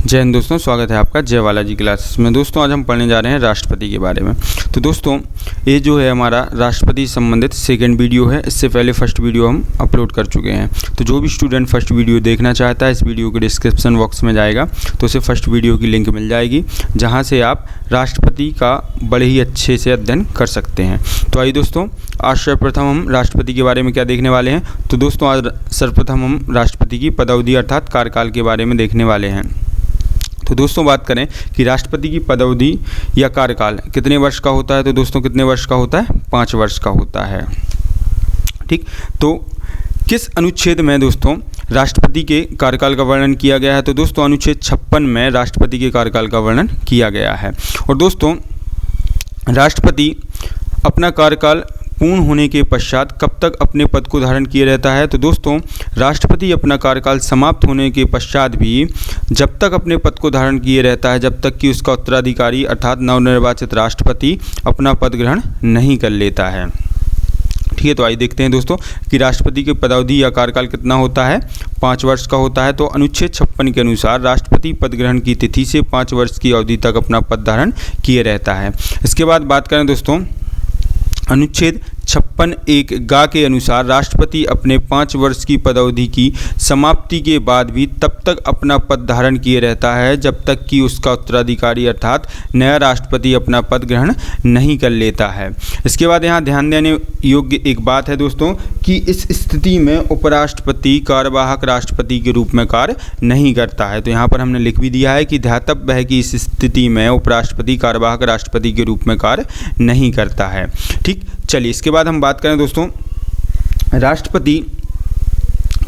जय हिंद दोस्तों, स्वागत है आपका जय बालाजी क्लासेस में। दोस्तों आज हम पढ़ने जा रहे हैं राष्ट्रपति के बारे में। तो दोस्तों ये जो है हमारा राष्ट्रपति संबंधित सेकंड वीडियो है। इससे पहले फर्स्ट वीडियो हम अपलोड कर चुके हैं। तो जो भी स्टूडेंट फर्स्ट वीडियो देखना चाहता है इस वीडियो के डिस्क्रिप्शन बॉक्स में जाएगा तो उसे फर्स्ट वीडियो की लिंक मिल जाएगी, जहाँ से आप राष्ट्रपति का बड़े ही अच्छे से अध्ययन कर सकते हैं। तो आइए दोस्तों, आज सर्वप्रथम हम राष्ट्रपति के बारे में क्या देखने वाले हैं। तो दोस्तों आज सर्वप्रथम हम राष्ट्रपति की पदावधि अर्थात कार्यकाल के बारे में देखने वाले हैं। तो दोस्तों बात करें कि राष्ट्रपति की पदावधि या कार्यकाल कितने वर्ष का होता है, तो दोस्तों कितने वर्ष का होता है, 5 वर्ष का होता है। ठीक, तो किस अनुच्छेद में दोस्तों राष्ट्रपति के कार्यकाल का वर्णन किया गया है, तो दोस्तों अनुच्छेद 56 में राष्ट्रपति के कार्यकाल का वर्णन किया गया है। और दोस्तों राष्ट्रपति अपना कार्यकाल पूर्ण होने के पश्चात कब तक अपने पद को धारण किए रहता है, तो दोस्तों राष्ट्रपति अपना कार्यकाल समाप्त होने के पश्चात भी जब तक अपने पद को धारण किए रहता है जब तक कि उसका उत्तराधिकारी अर्थात नवनिर्वाचित राष्ट्रपति अपना पद ग्रहण नहीं कर लेता है। ठीक है, तो आइए देखते हैं दोस्तों कि राष्ट्रपति की पदावधि या कार्यकाल कितना होता है, 5 वर्ष का होता है। तो अनुच्छेद 56 के अनुसार राष्ट्रपति पद ग्रहण की तिथि से 5 वर्ष की अवधि तक अपना पद धारण किए रहता है। इसके बाद बात करें दोस्तों अनुच्छेद 56(1) गा के अनुसार राष्ट्रपति अपने 5 वर्ष की पदावधि की समाप्ति के बाद भी तब तक अपना पद धारण किए रहता है जब तक कि उसका उत्तराधिकारी अर्थात नया राष्ट्रपति अपना पद ग्रहण नहीं कर लेता है। इसके बाद यहाँ ध्यान देने योग्य एक बात है दोस्तों कि इस स्थिति में उपराष्ट्रपति कार्यवाहक राष्ट्रपति के रूप में कार्य नहीं करता है। तो यहाँ पर हमने लिख भी दिया है कि ध्यातव्य है कि इस स्थिति में उपराष्ट्रपति कार्यवाहक राष्ट्रपति के रूप में कार्य नहीं करता है। ठीक, चलिए इसके बाद हम बात करें दोस्तों राष्ट्रपति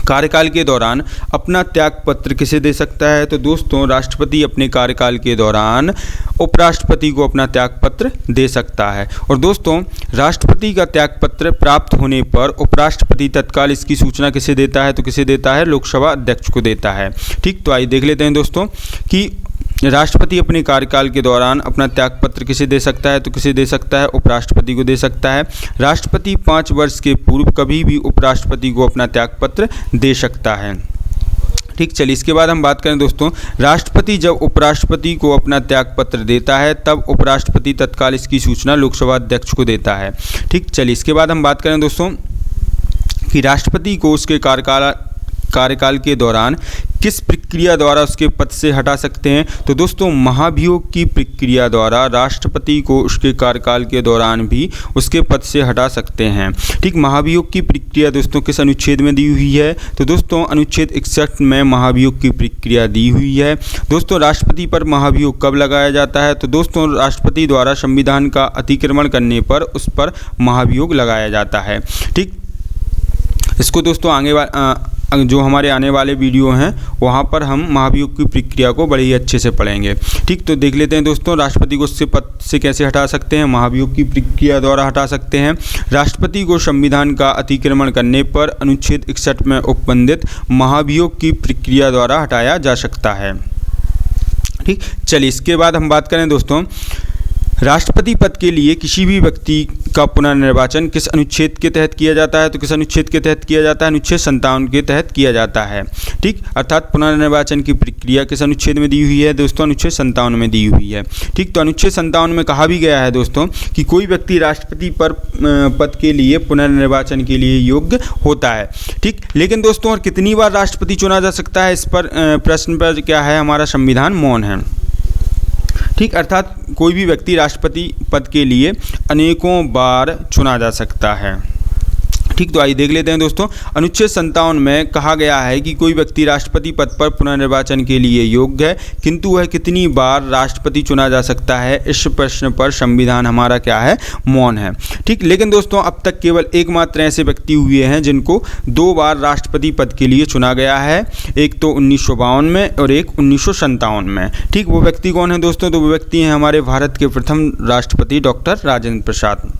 कार्यकाल के दौरान अपना त्याग पत्र किसे दे सकता है, तो दोस्तों राष्ट्रपति अपने कार्यकाल के दौरान उपराष्ट्रपति को अपना त्याग पत्र दे सकता है। और दोस्तों राष्ट्रपति का त्याग पत्र प्राप्त होने पर उपराष्ट्रपति तत्काल इसकी सूचना किसे देता है, तो किसे देता है, लोकसभा अध्यक्ष को देता है। ठीक, तो आइए देख लेते हैं दोस्तों कि राष्ट्रपति अपने कार्यकाल के दौरान अपना त्यागपत्र किसे दे सकता है, तो किसे दे सकता है, उपराष्ट्रपति को दे सकता है। राष्ट्रपति 5 वर्ष के पूर्व कभी भी उपराष्ट्रपति को अपना त्यागपत्र दे सकता है। ठीक, चलिए इसके बाद हम बात करें दोस्तों राष्ट्रपति जब उपराष्ट्रपति को अपना त्यागपत्र देता है तब उपराष्ट्रपति तत्काल इसकी सूचना लोकसभा अध्यक्ष को देता है। ठीक, चलिए इसके बाद हम बात करें दोस्तों कि राष्ट्रपति को उसके कार्यकाल के दौरान किस प्रक्रिया द्वारा उसके पद से हटा सकते हैं, तो दोस्तों महाभियोग की प्रक्रिया द्वारा राष्ट्रपति को उसके कार्यकाल के दौरान भी उसके पद से हटा सकते हैं। ठीक, महाभियोग की प्रक्रिया दोस्तों किस अनुच्छेद में दी हुई है, तो दोस्तों अनुच्छेद 61 में महाभियोग की प्रक्रिया दी हुई है। दोस्तों राष्ट्रपति पर महाभियोग कब लगाया जाता है, तो दोस्तों राष्ट्रपति द्वारा संविधान का अतिक्रमण करने पर उस पर महाभियोग लगाया जाता है। ठीक, इसको दोस्तों जो हमारे आने वाले वीडियो हैं वहाँ पर हम महाभियोग की प्रक्रिया को बड़े ही अच्छे से पढ़ेंगे। ठीक, तो देख लेते हैं दोस्तों राष्ट्रपति को उससे पद से कैसे हटा सकते हैं, महाभियोग की प्रक्रिया द्वारा हटा सकते हैं। राष्ट्रपति को संविधान का अतिक्रमण करने पर अनुच्छेद 61 में उपबंधित महाभियोग की प्रक्रिया द्वारा हटाया जा सकता है। ठीक, चलिए इसके बाद हम बात करें दोस्तों राष्ट्रपति पद के लिए किसी भी व्यक्ति का पुनर्निर्वाचन किस अनुच्छेद के तहत किया जाता है, तो किस अनुच्छेद के तहत किया जाता है, अनुच्छेद 57 के तहत किया जाता है। ठीक, अर्थात पुनर्निर्वाचन की प्रक्रिया किस अनुच्छेद में दी हुई है दोस्तों, अनुच्छेद 57 में दी हुई है। ठीक, तो अनुच्छेद 57 में कहा भी गया है दोस्तों कि कोई व्यक्ति राष्ट्रपति पद के लिए पुनर्निर्वाचन के लिए योग्य होता है। ठीक, लेकिन दोस्तों और कितनी बार राष्ट्रपति चुना जा सकता है, इस पर प्रश्न पर क्या है, हमारा संविधान मौन है। ठीक, अर्थात कोई भी व्यक्ति राष्ट्रपति पद के लिए अनेकों बार चुना जा सकता है। ठीक, तो आइए देख लेते हैं दोस्तों अनुच्छेद 57 में कहा गया है कि कोई व्यक्ति राष्ट्रपति पद पर पुनर्निर्वाचन के लिए योग्य है, किंतु वह कितनी बार राष्ट्रपति चुना जा सकता है, इस प्रश्न पर संविधान हमारा क्या है, मौन है। ठीक, लेकिन दोस्तों अब तक केवल एकमात्र ऐसे व्यक्ति हुए हैं जिनको 2 बार राष्ट्रपति पद के लिए चुना गया है, एक तो 1952 में और एक 1957 में। ठीक, वो व्यक्ति कौन है दोस्तों, तो वो व्यक्ति हैं हमारे भारत के प्रथम राष्ट्रपति डॉक्टर राजेंद्र प्रसाद।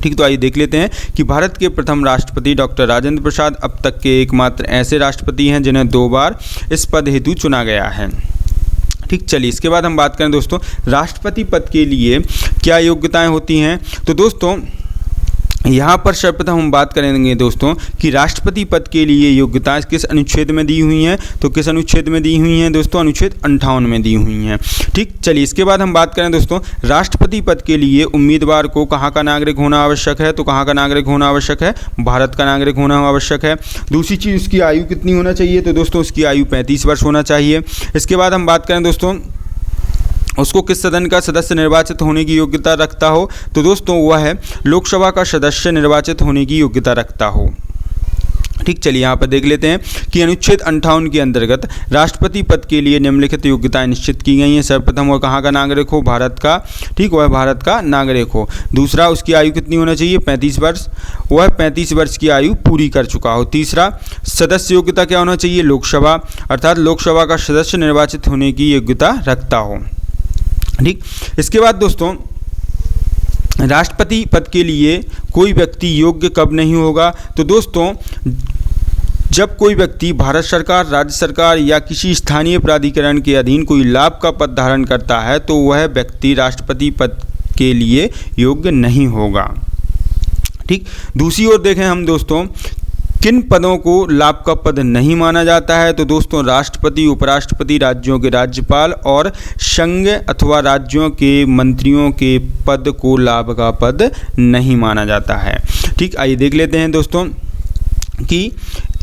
ठीक, तो आइए देख लेते हैं कि भारत के प्रथम राष्ट्रपति डॉक्टर राजेंद्र प्रसाद अब तक के एकमात्र ऐसे राष्ट्रपति हैं जिन्हें 2 बार इस पद हेतु चुना गया है। ठीक, चलिए इसके बाद हम बात करें दोस्तों राष्ट्रपति पद के लिए क्या योग्यताएं होती हैं, तो दोस्तों यहाँ पर सर्वप्रथम हम बात करेंगे दोस्तों कि राष्ट्रपति पद के लिए योग्यताएं किस अनुच्छेद में दी हुई हैं। तो किस अनुच्छेद में दी हुई हैं दोस्तों? अनुच्छेद 58 में दी हुई हैं। ठीक, चलिए इसके बाद हम बात करें दोस्तों राष्ट्रपति पद के लिए उम्मीदवार को कहाँ का नागरिक होना आवश्यक है। तो कहाँ का नागरिक होना आवश्यक है? भारत का नागरिक होना आवश्यक है। दूसरी चीज़, उसकी आयु कितनी होना चाहिए? तो दोस्तों उसकी आयु 35 वर्ष होना चाहिए। इसके बाद हम बात करें दोस्तों उसको किस सदन का सदस्य निर्वाचित होने की योग्यता रखता हो। तो दोस्तों वह है लोकसभा का सदस्य निर्वाचित होने की योग्यता रखता हो। ठीक, चलिए यहाँ पर देख लेते हैं कि अनुच्छेद 58 के अंतर्गत राष्ट्रपति पद के लिए निम्नलिखित योग्यताएं निश्चित की गई हैं। सर्वप्रथम वह कहाँ का नागरिक हो? भारत का। ठीक, वह भारत का नागरिक हो। दूसरा, उसकी आयु कितनी होना चाहिए? 35 वर्ष। वह 35 वर्ष की आयु पूरी कर चुका हो। तीसरा, सदस्य योग्यता क्या होना चाहिए? लोकसभा, अर्थात लोकसभा का सदस्य निर्वाचित होने की योग्यता रखता हो। ठीक, इसके बाद दोस्तों राष्ट्रपति पद के लिए कोई व्यक्ति योग्य कब नहीं होगा। तो दोस्तों जब कोई व्यक्ति भारत सरकार, राज्य सरकार या किसी स्थानीय प्राधिकरण के अधीन कोई लाभ का पद धारण करता है तो वह व्यक्ति राष्ट्रपति पद के लिए योग्य नहीं होगा। ठीक, दूसरी ओर देखें हम दोस्तों किन पदों को लाभ का पद नहीं माना जाता है। तो दोस्तों राष्ट्रपति, उपराष्ट्रपति, राज्यों के राज्यपाल और संघ अथवा राज्यों के मंत्रियों के पद को लाभ का पद नहीं माना जाता है। ठीक, आइए देख लेते हैं दोस्तों कि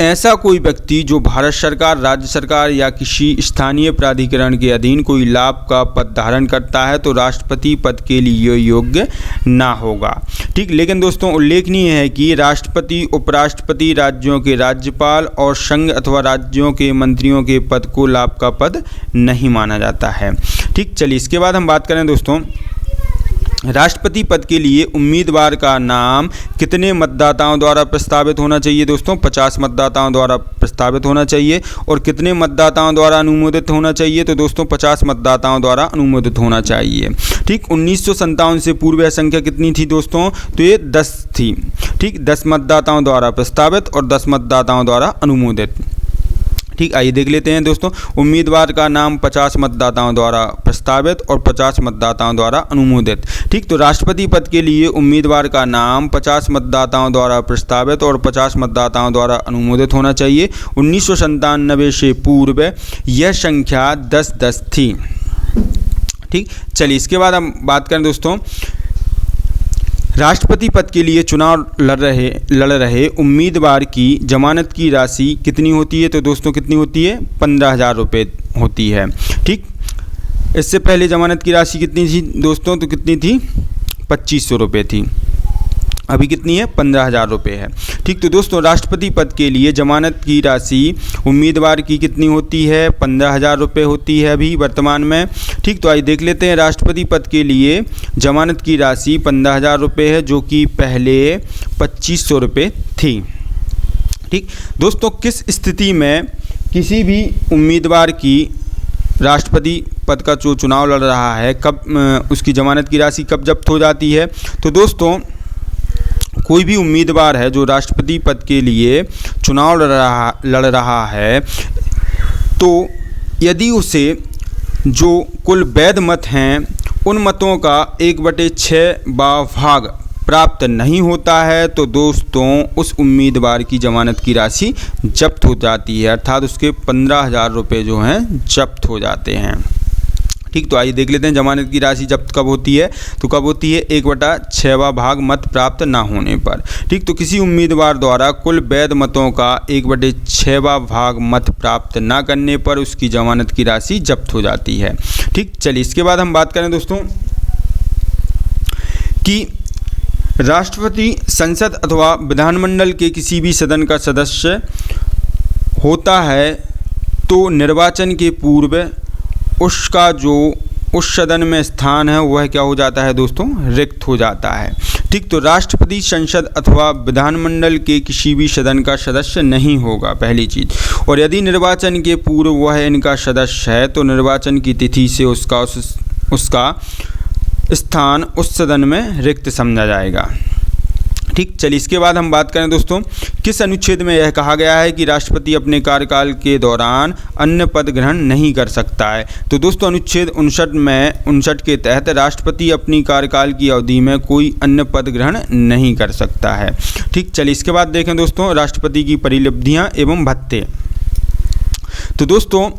ऐसा कोई व्यक्ति जो भारत सरकार, राज्य सरकार या किसी स्थानीय प्राधिकरण के अधीन कोई लाभ का पद धारण करता है तो राष्ट्रपति पद के लिए योग्य ना होगा। ठीक, लेकिन दोस्तों उल्लेखनीय है कि राष्ट्रपति, उपराष्ट्रपति, राज्यों के राज्यपाल और संघ अथवा राज्यों के मंत्रियों के पद को लाभ का पद नहीं माना जाता है। ठीक, चलिए इसके बाद हम बात करें दोस्तों राष्ट्रपति पद के लिए उम्मीदवार का नाम कितने मतदाताओं द्वारा प्रस्तावित होना चाहिए। दोस्तों 50 मतदाताओं द्वारा प्रस्तावित होना चाहिए। और कितने मतदाताओं द्वारा अनुमोदित होना चाहिए। तो दोस्तों 50 मतदाताओं द्वारा अनुमोदित होना चाहिए। ठीक, 1957 से पूर्व यह संख्या कितनी थी दोस्तों? तो ये 10 थी। ठीक, 10 मतदाताओं द्वारा प्रस्तावित और 10 मतदाताओं द्वारा अनुमोदित। ठीक, आइए देख लेते हैं दोस्तों उम्मीदवार का नाम 50 मतदाताओं द्वारा प्रस्तावित और 50 मतदाताओं द्वारा अनुमोदित। ठीक, तो राष्ट्रपति पद के लिए उम्मीदवार का नाम 50 मतदाताओं द्वारा प्रस्तावित और 50 मतदाताओं द्वारा अनुमोदित होना चाहिए। 1997 से पूर्व यह संख्या 10 थी। ठीक, चलिए इसके बाद हम बात करें दोस्तों राष्ट्रपति पद के लिए चुनाव लड़ रहे उम्मीदवार की जमानत की राशि कितनी होती है। तो दोस्तों कितनी होती है? 15,000 रुपये होती है। ठीक, इससे पहले जमानत की राशि कितनी थी दोस्तों? तो कितनी थी? 2500 रुपये थी। अभी कितनी है? 15,000 रुपये है। ठीक, तो दोस्तों राष्ट्रपति पद के लिए जमानत की राशि उम्मीदवार की कितनी होती है? 15,000 रुपये होती है अभी वर्तमान में। ठीक, तो आइए देख लेते हैं राष्ट्रपति पद के लिए जमानत की राशि 15,000 रुपये है जो कि पहले 2500 रुपये थी। ठीक, दोस्तों किस स्थिति में किसी भी उम्मीदवार की राष्ट्रपति पद का जो चुनाव लड़ रहा है कब उसकी जमानत की राशि कब जब्त हो जाती है। तो दोस्तों कोई भी उम्मीदवार है जो राष्ट्रपति पद के लिए चुनाव लड़ रहा है तो यदि उसे जो कुल वैध मत हैं उन मतों का 1/6 भाग प्राप्त नहीं होता है तो दोस्तों उस उम्मीदवार की जमानत की राशि जब्त हो जाती है, अर्थात उसके 15,000 रुपये जो हैं जब्त हो जाते हैं। ठीक, तो आइए देख लेते हैं जमानत की राशि जब्त कब होती है। तो कब होती है? 1/6 भाग मत प्राप्त ना होने पर। ठीक, तो किसी उम्मीदवार द्वारा कुल वैध मतों का 1/6 भाग मत प्राप्त ना करने पर उसकी जमानत की राशि जब्त हो जाती है। ठीक, चलिए इसके बाद हम बात करें दोस्तों कि राष्ट्रपति संसद अथवा विधानमंडल के किसी भी सदन का सदस्य होता है तो निर्वाचन के पूर्व उसका जो उस सदन में स्थान है वह क्या हो जाता है दोस्तों? रिक्त हो जाता है। ठीक, तो राष्ट्रपति संसद अथवा विधानमंडल के किसी भी सदन का सदस्य नहीं होगा, पहली चीज़। और यदि निर्वाचन के पूर्व वह इनका सदस्य है तो निर्वाचन की तिथि से उसका स्थान उस सदन में रिक्त समझा जाएगा। ठीक, चलिए इसके बाद हम बात करें दोस्तों, किस अनुच्छेद में यह कहा गया है कि राष्ट्रपति अपने कार्यकाल के दौरान अन्य पद ग्रहण नहीं कर सकता है। तो दोस्तों अनुच्छेद 59 के तहत राष्ट्रपति अपनी कार्यकाल की अवधि में कोई अन्य पद ग्रहण नहीं कर सकता है। ठीक, चलिए इसके बाद देखें दोस्तों राष्ट्रपति की परिलब्धियां एवं भत्ते। तो दोस्तों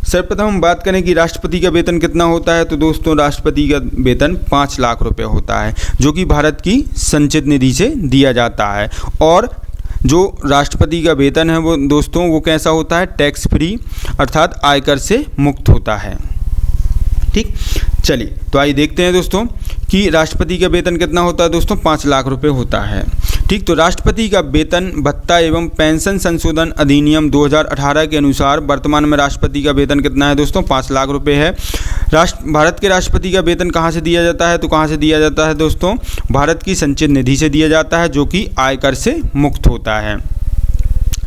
सर्वप्रथम हम बात करें कि राष्ट्रपति का वेतन कितना होता है। तो दोस्तों राष्ट्रपति का वेतन 5 लाख रुपए होता है, जो कि भारत की संचित निधि से दिया जाता है। और जो राष्ट्रपति का वेतन है वो दोस्तों वो कैसा होता है, टैक्स फ्री अर्थात आयकर से मुक्त होता है। ठीक, चलिए तो आइए देखते हैं दोस्तों कि राष्ट्रपति का वेतन कितना होता है। दोस्तों 5 लाख रुपए होता है। ठीक, तो राष्ट्रपति का वेतन भत्ता एवं पेंशन संशोधन अधिनियम 2018 के अनुसार वर्तमान में राष्ट्रपति का वेतन कितना है दोस्तों, 5 लाख रुपए है। भारत के राष्ट्रपति का वेतन कहाँ से दिया जाता है, तो कहाँ से दिया जाता है दोस्तों, भारत की संचित निधि से दिया जाता है, जो कि आयकर से मुक्त होता है।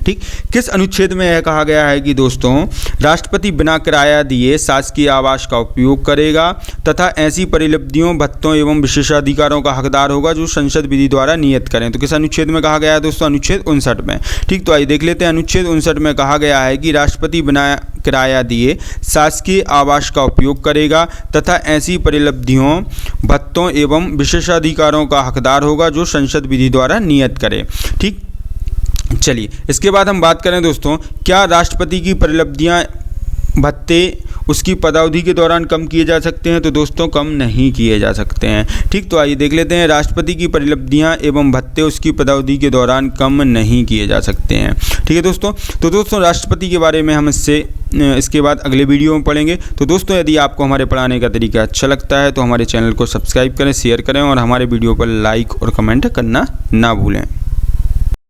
ठीक, किस अनुच्छेद में यह कहा गया है कि दोस्तों राष्ट्रपति बिना किराया दिए शासकीय आवास का उपयोग करेगा तथा ऐसी परिलब्धियों, भत्तों एवं विशेषाधिकारों का हकदार होगा जो संसद विधि द्वारा नियत करें। तो किस अनुच्छेद में कहा गया है दोस्तों, अनुच्छेद 59 में। ठीक, तो आइए देख लेते हैं। अनुच्छेद 59 में कहा गया है कि राष्ट्रपति बिना किराया दिए शासकीय आवास का उपयोग करेगा तथा ऐसी परिलब्धियों, भत्तों एवं विशेषाधिकारों का हकदार होगा जो संसद विधि द्वारा नियत करे। ठीक, चलिए इसके बाद हम बात करें दोस्तों, क्या राष्ट्रपति की परिलब्धियां, भत्ते उसकी पदावधि के दौरान कम किए जा सकते हैं। तो दोस्तों कम नहीं किए जा सकते हैं। ठीक, तो आइए देख लेते हैं। राष्ट्रपति की परिलब्धियां एवं भत्ते उसकी पदावधि के दौरान कम नहीं किए जा सकते हैं। ठीक है दोस्तों, तो दोस्तों राष्ट्रपति के बारे में हम इसके बाद अगले वीडियो में पढ़ेंगे। तो दोस्तों यदि आपको हमारे पढ़ाने का तरीका अच्छा लगता है तो हमारे चैनल को सब्सक्राइब करें, शेयर करें और हमारे वीडियो पर लाइक और कमेंट करना ना भूलें।